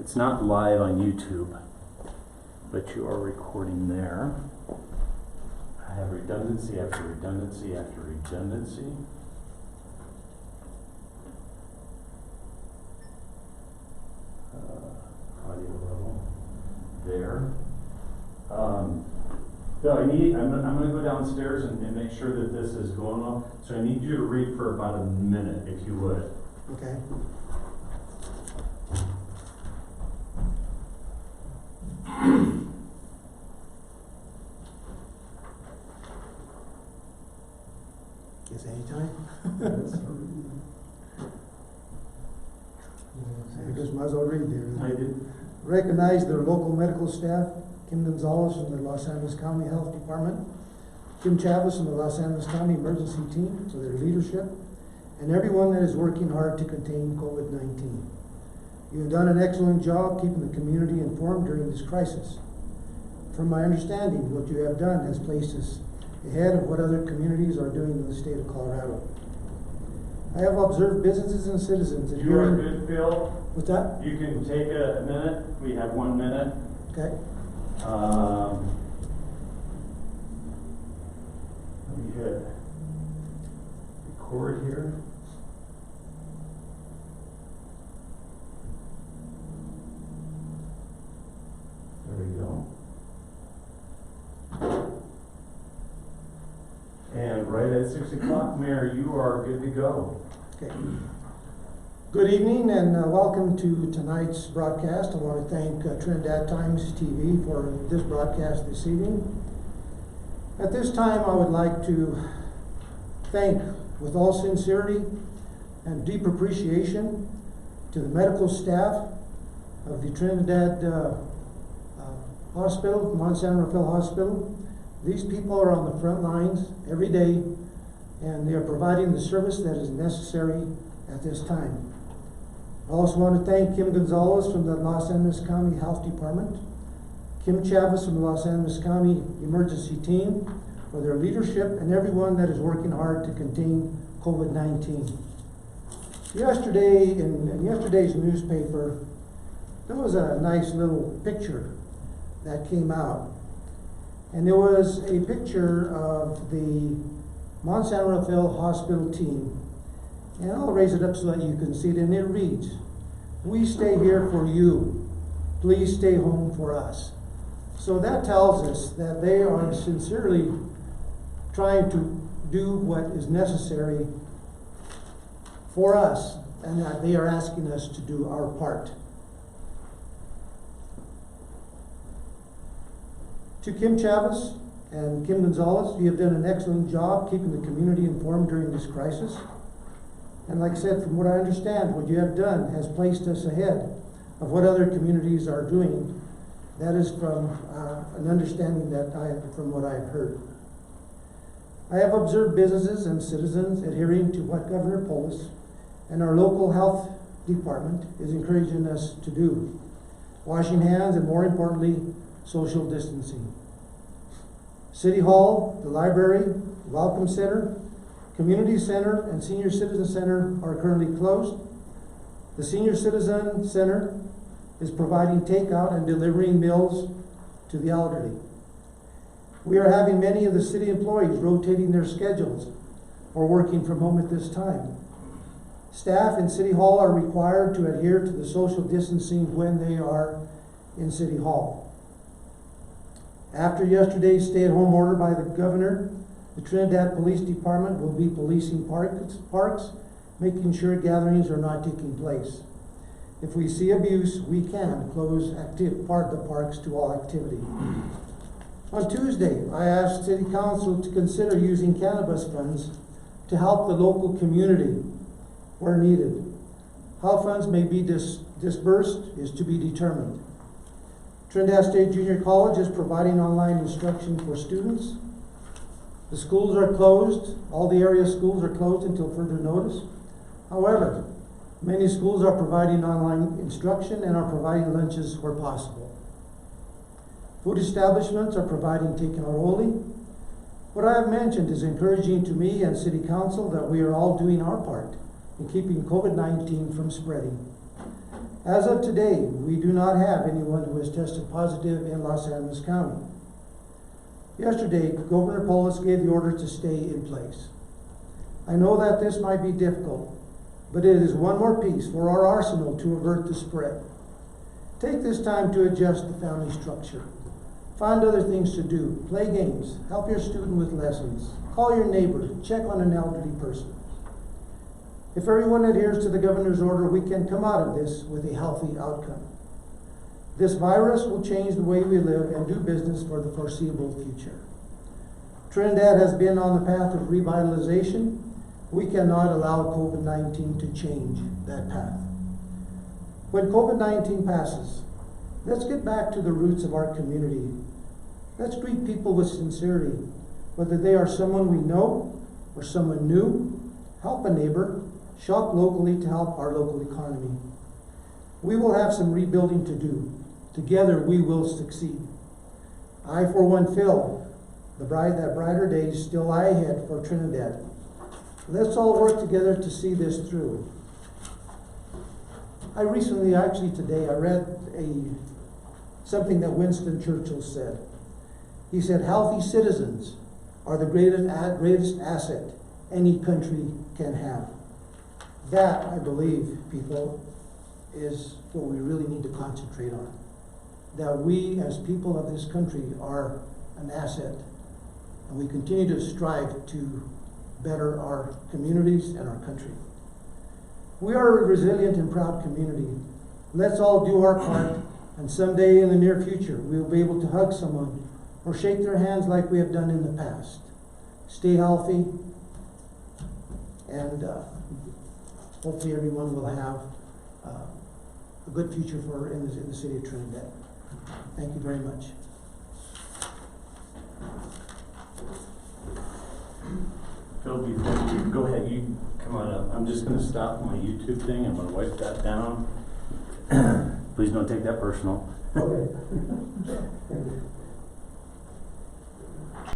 It's not live on YouTube, but you are recording there. I have redundancy after redundancy after redundancy. Audio level there. Bill, I'm going to go downstairs and make sure that this is going well. So I need you to read for about a minute, if you would. Okay. Guess anytime. I guess might as well read there. I did. Recognize their local medical staff, Kim Gonzalez from the Los Angeles County Health Department, Kim Chavez from the Los Angeles County Emergency Team for their leadership, and everyone that is working hard to contain COVID-19. You have done an excellent job keeping the community informed during this crisis. From my understanding, what you have done has placed us ahead of what other communities are doing in the state of Colorado. I have observed businesses and citizens You are adhering. good, Phil. What's that? You can take a minute. We have 1 minute. Okay. Let me hit record here. There we go. And right at 6 o'clock, Mayor, you are good to go. Okay. Good evening and welcome to tonight's broadcast. I want to thank Trinidad Times TV for this broadcast this evening. At this time, I would like to thank, with all sincerity and deep appreciation, to the medical staff of the Trinidad Hospital, Mount San Rafael Hospital. These people are on the front lines every day, and they are providing the service that is necessary at this time. I also want to thank Kim Gonzalez from the Los Angeles County Health Department, Kim Chavez from the Los Angeles County Emergency Team for their leadership, and everyone that is working hard to contain COVID-19. Yesterday, in yesterday's newspaper, there was a nice little picture that came out. And there was a picture of the Mount San Rafael Hospital team. And I'll raise it up so that you can see it, and it reads, "We stay here for you. Please stay home for us." So that tells us that they are sincerely trying to do what is necessary for us, and that they are asking us to do our part. To Kim Chavez and Kim Gonzalez, you have done an excellent job keeping the community informed during this crisis. And like I said, from what I understand, what you have done has placed us ahead of what other communities are doing. That is from an understanding from what I've heard. I have observed businesses and citizens adhering to what Governor Polis and our local health department is encouraging us to do. Washing hands and, more importantly, social distancing. City Hall, the library, Welcome Center, Community Center, and Senior Citizen Center are currently closed. The Senior Citizen Center is providing takeout and delivering meals to the elderly. We are having many of the city employees rotating their schedules or working from home at this time. Staff in City Hall are required to adhere to the social distancing when they are in City Hall. After yesterday's stay-at-home order by the governor, the Trinidad Police Department will be policing parks, making sure gatherings are not taking place. If we see abuse, we can close the parks to all activity. On Tuesday, I asked City Council to consider using cannabis funds to help the local community where needed. How funds may be disbursed is to be determined. Trinidad State Junior College is providing online instruction for students. The schools are closed. All the area schools are closed until further notice. However, many schools are providing online instruction and are providing lunches where possible. Food establishments are providing takeout only. What I have mentioned is encouraging to me and City Council that we are all doing our part in keeping COVID-19 from spreading. As of today, we do not have anyone who has tested positive in Los Animas County. Yesterday, Governor Polis gave the order to stay in place. I know that this might be difficult, but it is one more piece for our arsenal to avert the spread. Take this time to adjust the family structure. Find other things to do. Play games. Help your student with lessons. Call your neighbor. Check on an elderly person. If everyone adheres to the governor's order, we can come out of this with a healthy outcome. This virus will change the way we live and do business for the foreseeable future. Trinidad has been on the path of revitalization. We cannot allow COVID-19 to change that path. When COVID-19 passes, let's get back to the roots of our community. Let's greet people with sincerity, whether they are someone we know or someone new. Help a neighbor. Shop locally to help our local economy. We will have some rebuilding to do. Together we will succeed. I, for one, feel that brighter days still lie ahead for Trinidad. Let's all work together to see this through. I recently, actually today, I read something that Winston Churchill said. He said, "Healthy citizens are the greatest asset any country can have." That, I believe, people, is what we really need to concentrate on. That we, as people of this country, are an asset. And we continue to strive to better our communities and our country. We are a resilient and proud community. Let's all do our part, and someday in the near future, we will be able to hug someone or shake their hands like we have done in the past. Stay healthy, and hopefully everyone will have a good future in the city of Trinidad. Thank you very much. Phil, before you go ahead, you come on up. I'm just going to stop my YouTube thing. I'm going to wipe that down. Please don't take that personal. Okay.